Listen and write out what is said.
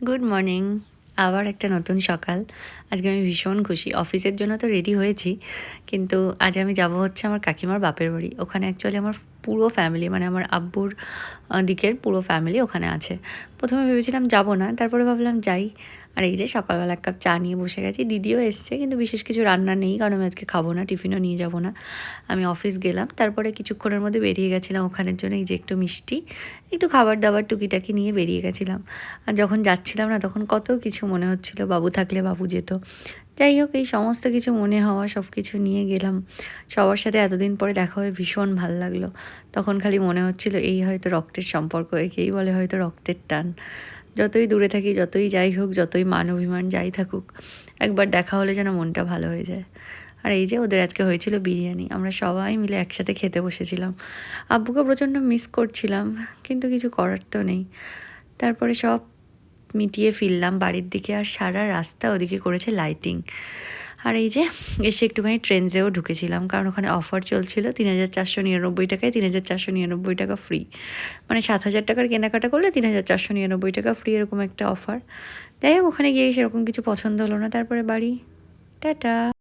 Good morning. আবার একটা নতুন সকাল। আজকে আমি ভীষণ খুশি। অফিসের জন্য তো রেডি হয়েছি, কিন্তু আজ আমি যাব হচ্ছে আমার কাকিমার বাপের বাড়ি। ওখানে অ্যাকচুয়ালি আমার পুরো ফ্যামিলি, মানে আমার আব্বুর দিকের পুরো ফ্যামিলি ওখানে আছে। প্রথমে ভেবেছিলাম যাব না, তারপরে ভাবলাম যাই। আর এই যে সকালবেলা এক কাপ চা নিয়ে বসে গেছি। দিদিও এসছে, কিন্তু বিশেষ কিছু রান্না নেই, কারণ আমি আজকে খাবো না, টিফিনও নিয়ে যাব না। আমি অফিস গেলাম, তারপরে কিছুক্ষণের মধ্যে বেরিয়ে গেছিলাম ওখানের জন্য। এই যে একটু মিষ্টি, একটু খাবার দাবার টুকিটাকি নিয়ে বেরিয়ে গেছিলাম। আর যখন যাচ্ছিলাম না, তখন কত কিছু মনে হচ্ছিল, বাবু থাকলে বাবু যেত। যাই হোক, এই সমস্ত কিছু মনে হওয়া সব কিছু নিয়ে গেলাম। সবার সাথে এতদিন পরে দেখা হয়ে ভীষণ ভাল লাগলো। তখন খালি মনে হচ্ছিল এই হয়তো রক্তের সম্পর্ক, একেই বলে হয়তো রক্তের টান। যতই দূরে থাকি, যতই যাই হোক, যতই মান অভিমান যাই থাকুক, একবার দেখা হলে যেন মনটা ভালো হয়ে যায়। আর এই যে ওদের আজকে হয়েছিল বিরিয়ানি, আমরা সবাই মিলে একসাথে খেতে বসেছিলাম। আব্বুকে প্রচণ্ড মিস করছিলাম, কিন্তু কিছু করার তো নেই। তারপরে সব মিটিয়ে ফিরলাম বাড়ির দিকে। আর সারা রাস্তা ওদিকে করেছে লাইটিং। আর এই যে এসে একটুখানি ট্রেন্ডসেও ঢুকেছিলাম, কারণ ওখানে অফার চলছিল ৩,৪৯৯ টাকায় ৩,৪৯৯ টাকা ফ্রি। মানে ৭,০০০ টাকার কেনাকাটা করলে ৩,৪৯৯ টাকা ফ্রি, এরকম একটা অফার। যাই হোক, ওখানে গিয়ে সেরকম কিছু পছন্দ হলো না, তারপরে বাড়ি। টাটা।